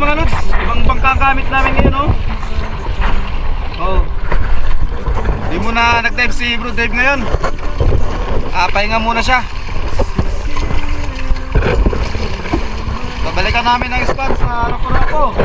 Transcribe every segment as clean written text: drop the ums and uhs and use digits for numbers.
mga lods, ibang bangka gamit namin ngayon, oh. Oh. Di muna nag-dive si Bro Dave ngayon. Pahinga muna siya. Babalikan namin ang spot sa Rapo-Rapo.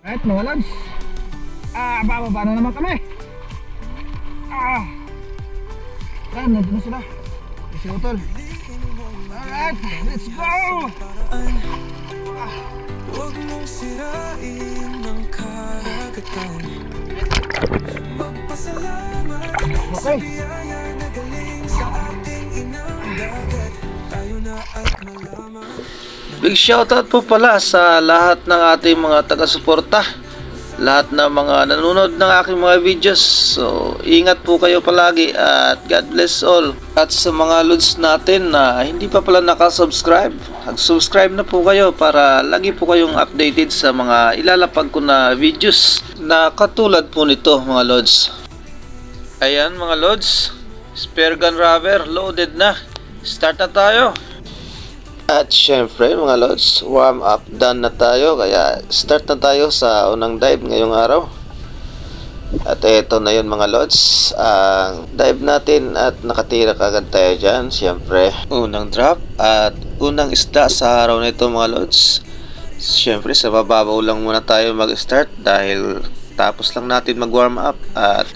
Alright mga lods, bababa na naman kami. Yan, nandun na sila. Si Utol. Alright, let's go. Huwag mong sirain ang karagatan. Magpasalamat sa biyaya na galing sa ating inang dagat. Tayo na at malaman. Big shoutout po pala sa lahat ng ating mga taga-suporta, lahat ng mga nanonood ng aking mga videos. So, ingat po kayo palagi at God bless all. At sa mga lods natin na hindi pa pala nakasubscribe, mag-subscribe na po kayo para lagi po kayong updated sa mga ilalapag ko na videos na katulad po nito mga lods. Ayan mga lods, spare gun rubber loaded na. Start na tayo. At syempre mga lods, warm up done na tayo, kaya start na tayo sa unang dive ngayong araw. At ito na yun mga lods, ang dive natin at nakatira kagad tayo dyan. Syempre unang drop at unang isda sa araw na ito mga lods. Syempre sa bababaw lang muna tayo mag start dahil tapos lang natin mag warm up. At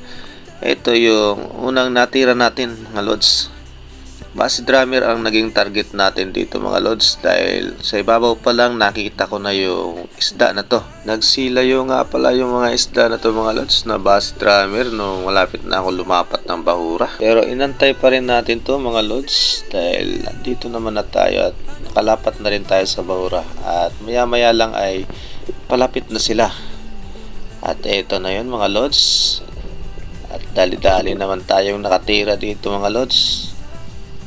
ito yung unang natira natin mga lods. Base drummer ang naging target natin dito mga lods dahil sa ibabaw pa lang nakikita ko na yung isda na to. Nagsilayo nga pala yung mga isda na to mga lods na base drummer nung malapit na ako lumapat ng bahura. Pero inantay pa rin natin to mga lods dahil dito naman na tayo at nakalapat na rin tayo sa bahura. At maya maya lang ay palapit na sila. At ito na yun mga lods. At dali-dali naman tayong nakatira dito mga lods.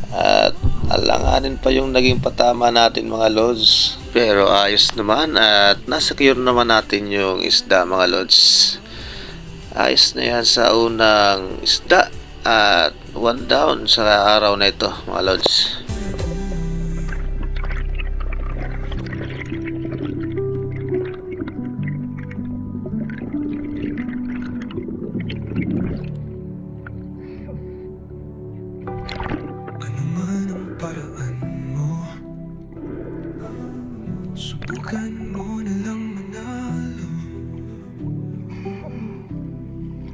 At alanganin pa yung naging patama natin mga lods, pero ayos naman at nasecure naman natin yung isda mga lods. Ayos na yan sa unang isda at one down sa araw na ito mga lods. Subukan mo na lang manalo.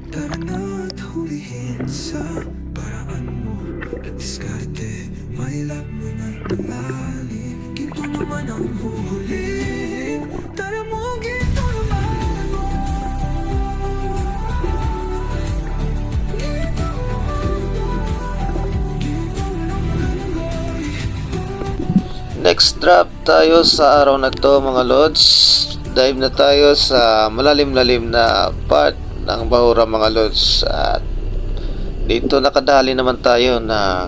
Tara na at hulihin sa paraan mo. At diskarte, mailap mo ng malalim. Ginto naman ang huhulihin. Tara mo, ginto naman mo. Next drop tayo sa araw na to mga lods. Dive na tayo sa malalim-lalim na part ng bahura mga lods. At dito nakadali naman tayo ng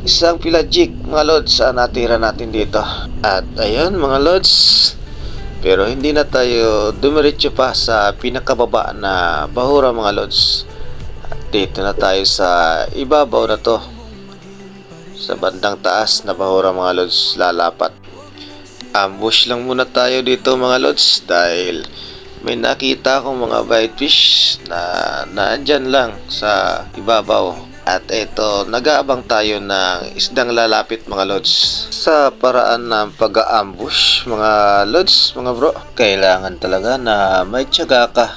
isang pelagic mga lods sa natira natin dito. At ayun mga lods, pero hindi na tayo dumiretso pa sa pinakababa na bahura mga lods. At dito na tayo sa ibabaw na to, sa bandang taas na bahura mga lods lalapat. Ambush lang muna tayo dito mga lods dahil may nakita akong mga whitefish na naandyan lang sa ibabaw. At ito, nag-aabang tayo ng isdang lalapit mga lods. Sa paraan ng pag-aambush mga lods, mga bro, kailangan talaga na may tiyaga ka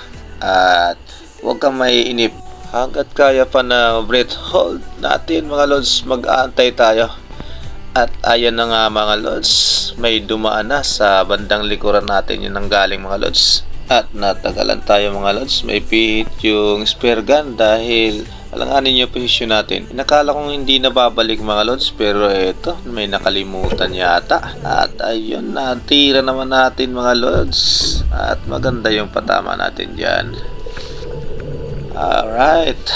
at huwag kang may inip. Hanggat kaya pa na breath hold natin mga lods, mag-aantay tayo. At ayan na nga mga lods, may dumaan na sa bandang likuran natin yun ang galing mga lods. At natagalan tayo mga lods, may pihit yung spear gun dahil alanganin yung posisyon natin. Nakala kong hindi na babalik mga lods, pero eto, may nakalimutan yata. At ayun, natira naman natin mga lods. At maganda yung patama natin dyan. Alright.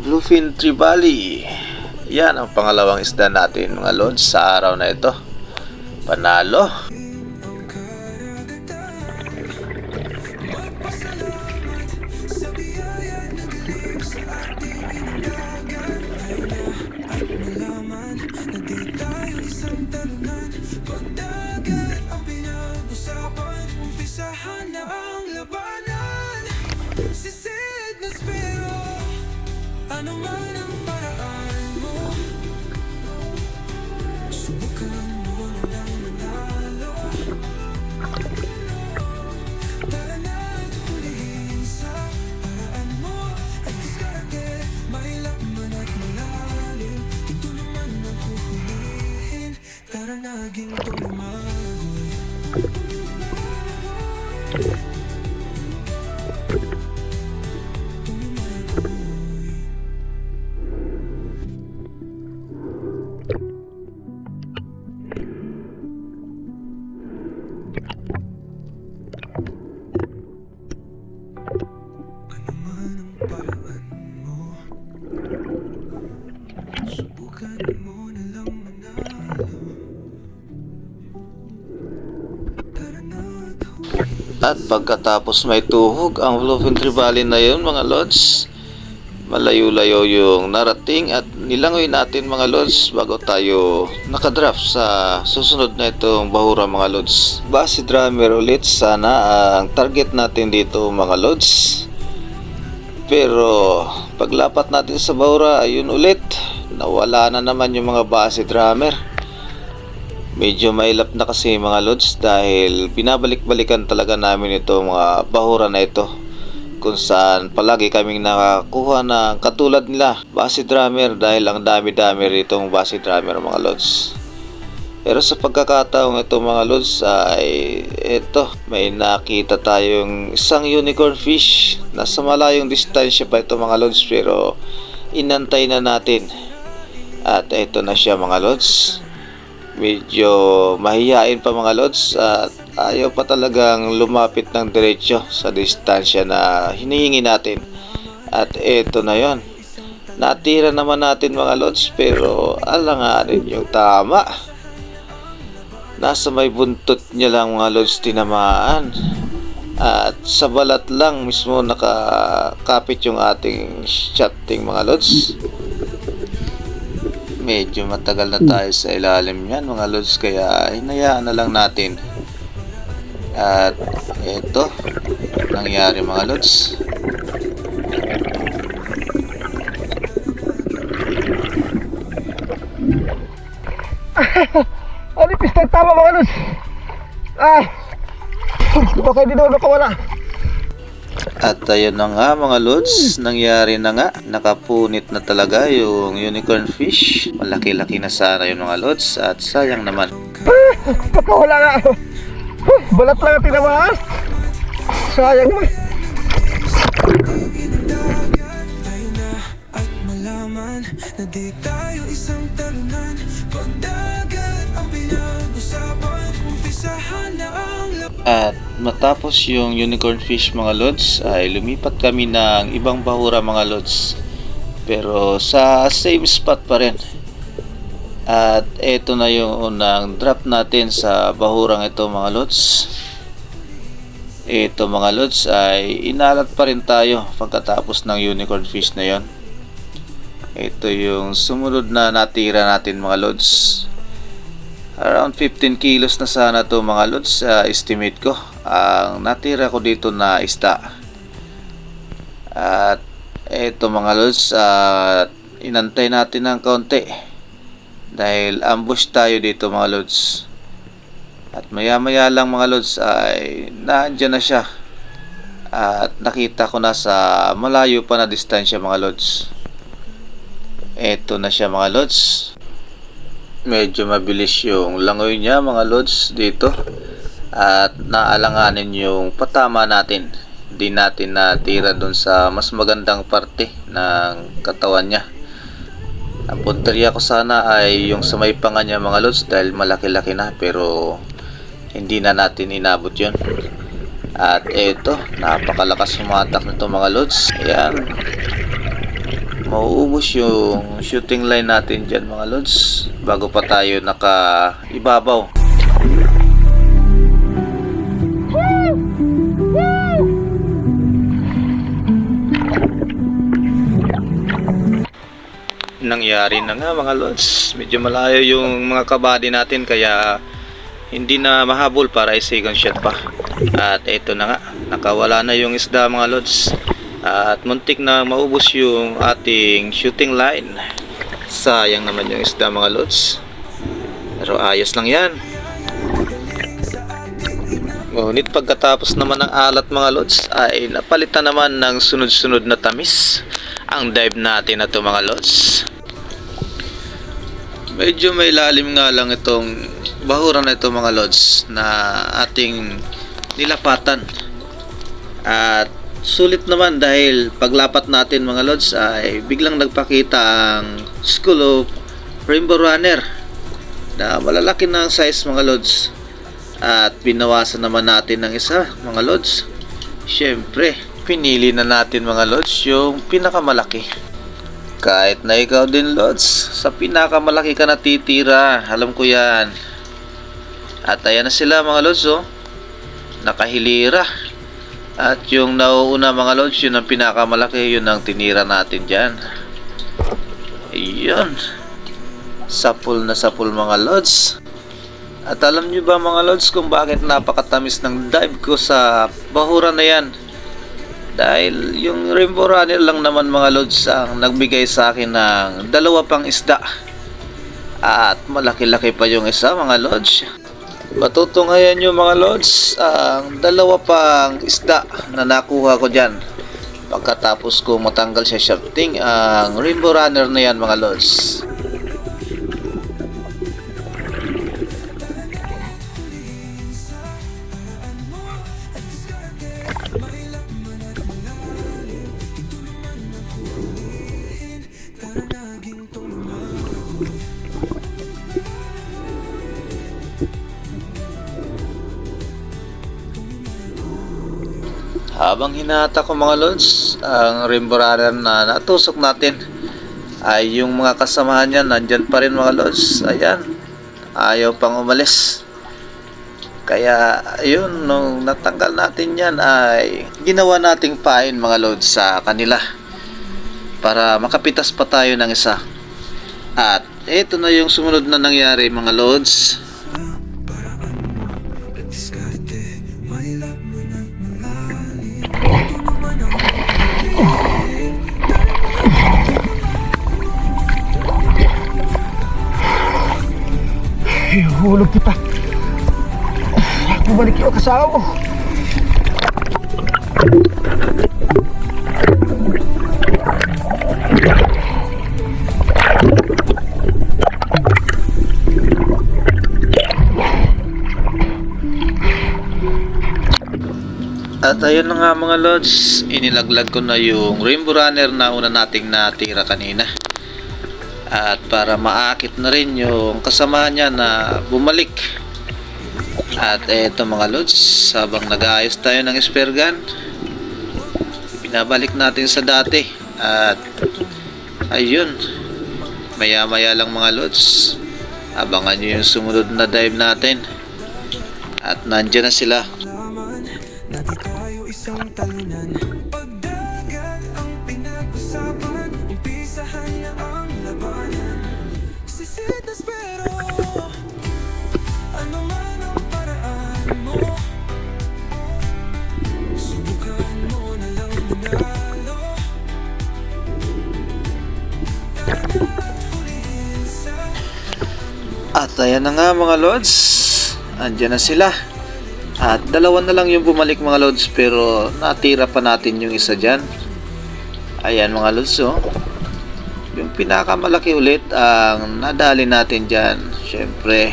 Bluefin Trevally. Yan ang pangalawang isda natin mga lods sa araw na ito. Panalo. Ano man ang paraan mo, subukan mo na lang manalo. Tara na't hulihin sa paraan mo at diskarte, may laman at malalim. Ito naman ang huhulihin, tara na ginto lumagoy. Subukan mo na lang manalo. Tara na't At pagkatapos may tuhog ang Bluefin Trevally na yun mga lods, malayo-layo yung narating at nilangoy natin mga lods bago tayo nakadraft sa susunod na itong bahura mga lods. Base drummer ulit sana ang target natin dito mga lods. Pero paglapat natin sa bahura, ayun ulit, nawala na naman yung mga base drummer. Medyo mailap na kasi mga lods dahil binabalik-balikan talaga namin ito mga bahura na ito, kung saan palagi kaming nakakuha ng katulad nila base drummer dahil ang dami-dami ritong base drummer mga lods. Pero sa pagkakataong ito mga lods ay ito, may nakita tayong isang unicorn fish. Nasa malayong distansya pa ito mga lods pero inantay na natin. At ito na siya mga lods. Medyo mahihain pa mga lods at ayaw pa talagang lumapit ng diretsyo sa distansya na hinihingi natin. At ito na yon. Natira naman natin mga lods pero alanganin yung tama. Nasa may buntot niya lang mga lods tinamaan. At sa balat lang mismo nakakapit yung ating shotting mga lods. Medyo matagal na tayo sa ilalim yan mga lods kaya hinayaan na lang natin. At ito nangyari mga lods. Alipis na tama mga lods. Baka hindi naman nakawala. At ayun na nga mga lods, nangyari na nga, nakapunit na talaga yung unicorn fish. Malaki-laki na sana yun mga lods at sayang naman. Baka wala nga. Balat lang ang tinamaan. Sayang naman. tayo na at malaman na di tayo isang talunan. Pagdagat ang pinag-usapan, umpisahan na ang At matapos yung unicorn fish mga lods ay lumipat kami ng ibang bahura mga lods, pero sa same spot pa rin. At eto na yung unang drop natin sa bahurang ito mga lods. Ito mga lods ay inalat pa rin tayo pagkatapos ng unicorn fish na yon. Ito yung sumunod na natira natin mga lods. Around 15 kilos na sana to mga lods sa estimate ko. Ang natira ko dito na isda. At eto mga lods, inantay natin ng kaunti dahil ambush tayo dito mga lods. At maya maya lang mga lods ay naandyan na siya. At nakita ko na sa malayo pa na distansya mga lods. Eto na siya mga lods. Medyo mabilis yung langoy niya mga lods dito. At naalanganin yung patama natin. Hindi natin natira dun sa mas magandang parte ng katawan niya. Ang punteriya ko sana ay yung sa may panga niya mga lods dahil malaki-laki na, pero hindi na natin inabot yun. At eto, napakalakas sumatak nito mga lods. Ayan, mauubos yung shooting line natin dyan mga lods bago pa tayo nakaibabaw. Nangyari na nga mga lods, medyo malayo yung mga kabady natin kaya hindi na mahabol para i-second shot pa. At ito na nga, nakawala na yung isda mga lods. At muntik na maubos yung ating shooting line. Sayang naman yung isda mga lods. Pero ayos lang yan. Ngunit pagkatapos naman ng alat mga lods ay napalitan naman ng sunod-sunod na tamis ang dive natin na to mga lods. Medyo may lalim nga lang itong bahuran na ito mga lods na ating nilapatan. At sulit naman dahil paglapat natin mga lods ay biglang nagpakita ang School of Rainbow Runner na malalaki na ang size mga lods. At binawasan naman natin ng isa mga lods. Syempre pinili na natin mga lods yung pinakamalaki. Kahit na ikaw din lods, sa pinakamalaki ka natitira, alam ko yan. At ayan na sila mga lods, oh, nakahilira. At yung nauuna mga lods, yun ang pinakamalaki, yun ang tinira natin dyan. Ayun, sapul na sapul mga lods. At alam nyo ba mga lods kung bakit napakatamis ng dive ko sa bahuran na yan? Dahil yung Rainbow Runner lang naman mga lods ang nagbigay sa akin ng dalawa pang isda. At malaki-laki pa yung isa mga lods. Matutunghayan nyo mga lods ang dalawa pang isda na nakuha ko dyan pagkatapos ko matanggal siya shafting ang Rainbow Runner na yan mga lods. Habang hinata ko mga lods ang Rainbow Runner na natusok natin ay yung mga kasamahan niya nandyan pa rin mga lods. Ayan, ayaw pang umalis. Kaya ayun, nung natanggal natin yan ay ginawa nating pain mga lods sa kanila para makapitas pa tayo ng isa. At ito na yung sumunod na nangyari mga lods. Hulog kita. Bumalik yung kasama mo. At ayun na nga mga lods, inilaglag ko na yung Rainbow Runner na una nating natira kanina. At para maakit na rin yung kasama niya na bumalik. At eto mga lods, habang nag-aayos tayo ng spare gun, pinabalik natin sa dati. At ayun, maya maya lang mga lods, abangan nyo yung sumunod na dive natin. At nandyan na sila. Dati tayo isang talunan, pagdagat ang pinag-usapan, umpisahan na ang labanan. Sisitas pero ayan na nga mga lods, andyan na sila. At dalawa na lang yung bumalik mga lods, pero natira pa natin yung isa dyan. Ayan mga lods, oh. Yung pinakamalaki ulit ang nadali natin dyan. Syempre,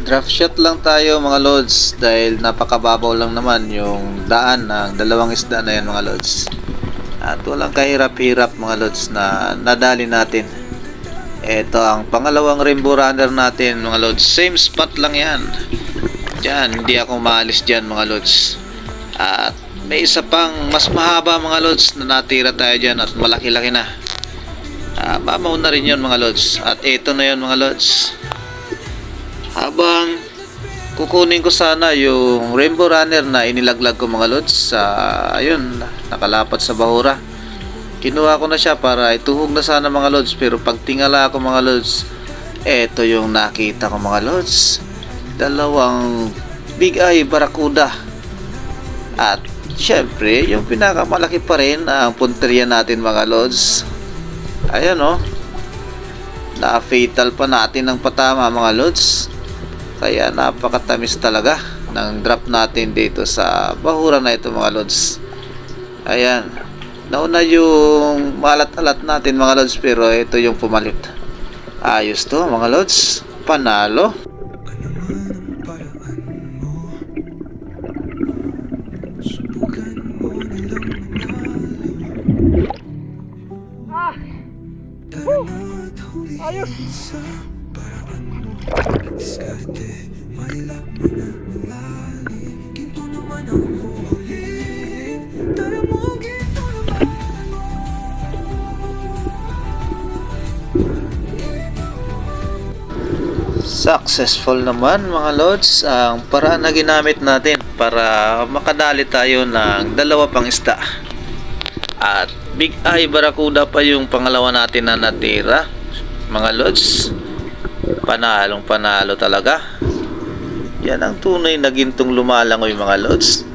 draft shot lang tayo mga lods, dahil napakababaw lang naman yung daan ng dalawang isda na yan mga lods. At walang kahirap-hirap mga lods na nadali natin. Ito ang pangalawang rainbow runner natin mga lods. Same spot lang yan. Diyan, hindi ako maalis dyan mga lods. At may isa pang mas mahaba mga lods na natira tayo dyan at malaki-laki na. Mamaw na rin yun mga lods. At ito na yun mga lods. Habang kukunin ko sana yung rainbow runner na inilaglag ko mga lods, ayun, nakalapat sa bahura. Kinuha ko na siya para ituhog na sana mga lods, pero pag tingala ko mga lods, eto yung nakita ko mga lods. Dalawang big eye barracuda. At syempre, yung pinakamalaki pa rin ang punteriya natin mga lods. Ayan oh. Na-fatal pa natin ng patama mga lods. Kaya napakatamis talaga ng drop natin dito sa bahura na ito mga lods. Ayan. Nauna yung malat-alat natin mga lods, pero ito yung pumalit. Ayos to mga lods. Panalo. Ano man ang paraan mo, subukan mo nilang manalo. Tara na't hulihin sa paraan mo. Diskarte, may laman at malalim. Ginto naman ang huhulihin. Tara mo, ginto naman. Successful naman mga lods ang paraan na ginamit natin para makadali tayo ng dalawa pang isda. At big eye barracuda pa yung pangalawa natin na natira mga lods. Panalong panalo talaga. Yan ang tunay na gintong lumalangoy mga lods.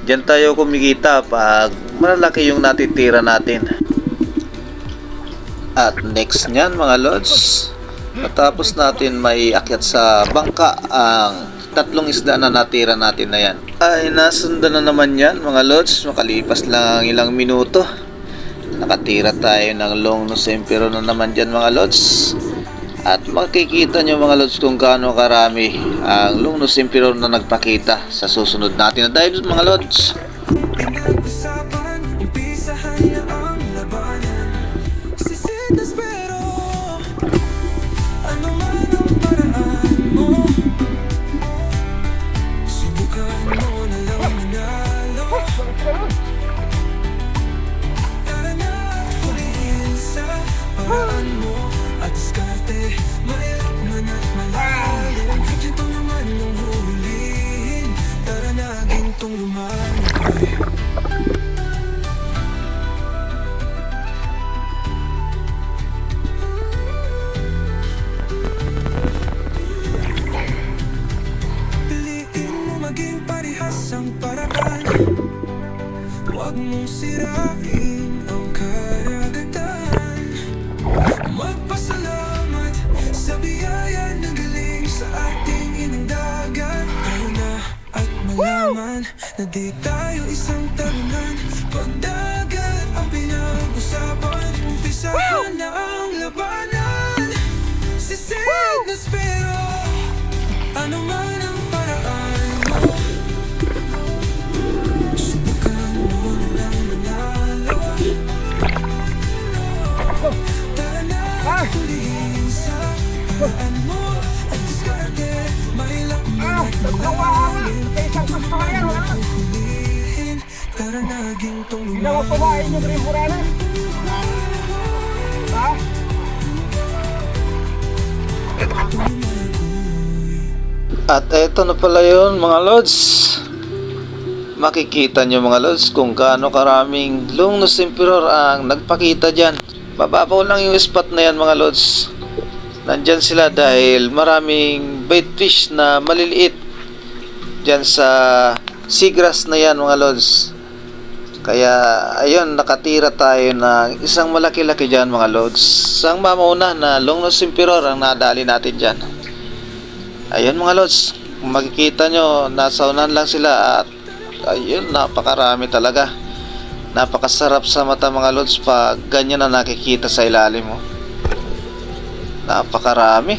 Diyan tayo kumikita pag malalaki yung natitira natin. At next nyan mga lods, matapos natin may akyat sa bangka ang tatlong isda na natira natin na yan, ay nasundan na naman yan mga lods. Makalipas lang ang ilang minuto, nakatira tayo ng long nose emperor na naman dyan mga lods. At makikita nyo mga lods kung gaano karami ang long nose emperor na nagpakita sa susunod natin na dives mga lods. Pinag-usapan, umpisahan na ang labanan. Sisitas pero ano man ang paraan mo, subukan mo na lang manalo. Tara na at hulihin sa paraan mo. At diskarte, may laman at malalim. Ginto naman ang huhulihin. Tara na, gintong lumalangoy. Piliin mo maging parehas ang paraan. Huwag mong sirain ang karagatan. Magpasalamat sa biyaya ng galing sa ating inang dagat. Tayo na at malaman na di tayo isang talunan. Pag dagat ang pinag-usapan, umpisahan na ang labanan. Sisid na pero ano man ang paraan mo, subukan mo na lang manalo. Tara na at hulihin sa paraan mo. At diskarte, may laman at malalim. Ginto naman ang huhulihin. Tara na, gintong lumalangoy. At eto na pala yun mga lods. Makikita nyo mga lods kung gaano karaming long nose emperor ang nagpakita dyan. Mababaw lang yung spot na yan mga lods. Nandyan sila dahil maraming bait fish na maliliit dyan sa seagrass na yan mga lods. Kaya ayun, nakatira tayo ng isang malaki-laki dyan mga lods. Isang mamauna na long nose emperor ang nadali natin dyan. Ayun mga lods, kung makikita nyo, nasa unahan lang sila at ayun, napakarami talaga. Napakasarap sa mata mga lods pag ganyan na nakikita sa ilalim mo. Napakarami.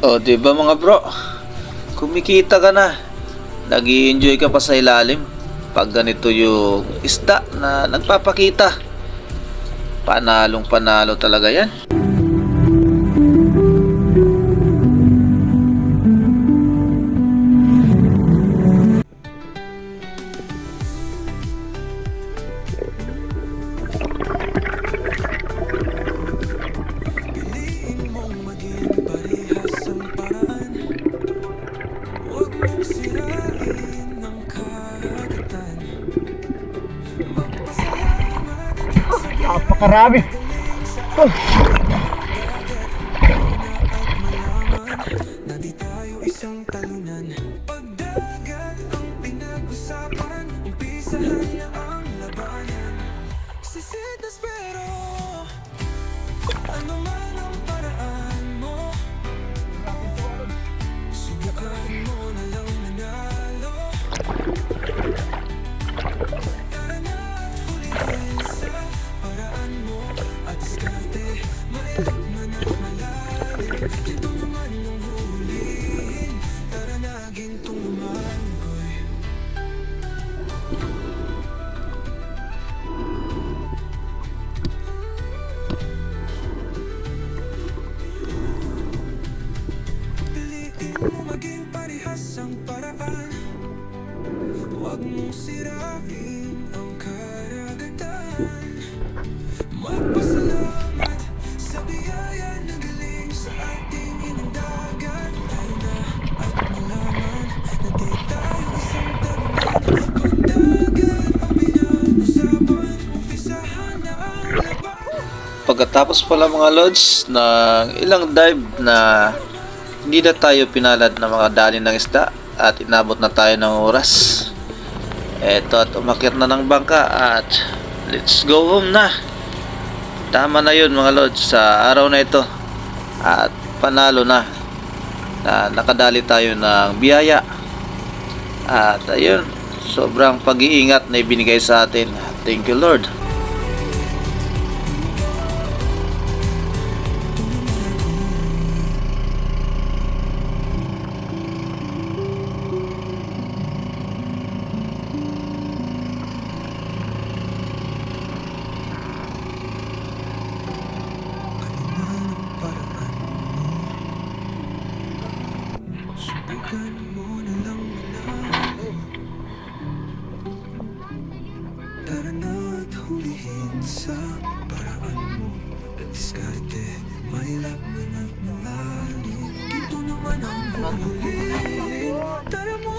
O diba mga bro, kumikita ka na, nag-i-enjoy ka pa sa ilalim pag ganito yung isda na nagpapakita. Panalong panalo talaga yan. Piliin mong maging parehas ang paraan. Huwag mong sirain ang karagatan. Magpasalamat sa Napakarami. na di tayo isang talunan. Pagdagat ang pinag-usapan, umpisahan na ang labanan. Sisitas pero ano man ang paraan mo, subukan mo na lang manalo. Tara na at hulihin sa paraan mo at diskarte. Mailap man at malalim, ito naman ang hulihin. Tara na gintong lumangoy. Piliin mo maging parehas ang paraan. Huwag mong sirain ang karagatan. Magpasalamat sa biyaya na galing sa ating inang dagat. Tayo na at malaman na di tayo isang talunan. Pagdagat ang pinag-usapan, umpisahan na ang laban. Pagkatapos pala mga lods ng ilang dive na hindi na tayo pinalad na mga dali ng isda at inabot na tayo ng oras. Eto at umakyat na ng bangka at let's go home na. Tama na yun mga lods sa araw na ito. At panalo na nakadali tayo ng biyaya. At ayun, sobrang pag-iingat na ibinigay sa atin. Thank you Lord. Subukan mo na lang manalo. Tara na at hulihin sa paraan mo at diskarte. Mailap man at malalim, ito naman ang hulihin. Tara mo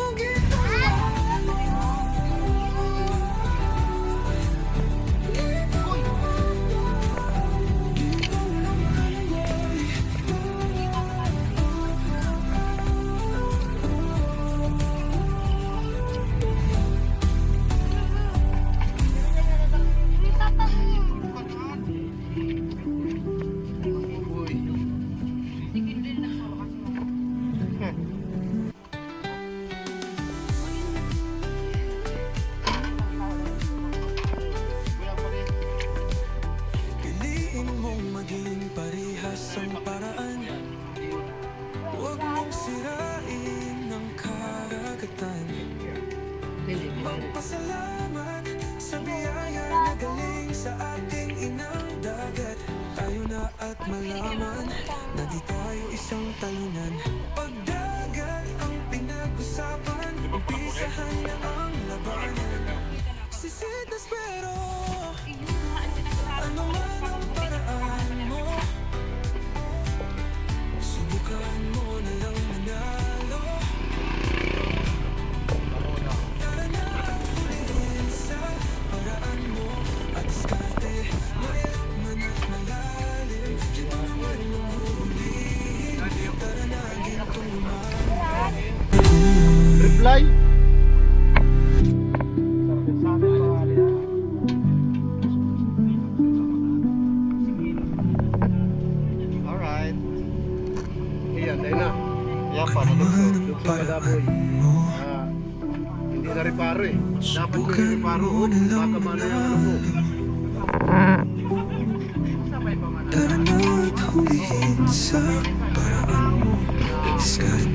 piliin mong maging parehas ang paraan. Huwag mong sirain ang karagatan. Magpasalamat sa biyaya na galing sa ating inang dagat. Tayo na at malaman na di tayo isang talunan. Pagdagat ang pinag-usapan, umpisahan na ang labanan. Sisitas pero ano man ang paraan mo, subukan mo na lang manalo. Tara na at hulihin sa paraan mo at diskarte. Mailap man at malalim, ito naman ang hulihin. Tara na gintong lumangoy. Reply. Alright. Iyan, tayo na. Kaya pa, nalugso. Paraan mo. Hindi na reparo eh. Dapat ko Subukan reparo. mo na lang Baka mana yung ano mo. Tara na't hulihin sa paraan mo. Diskarte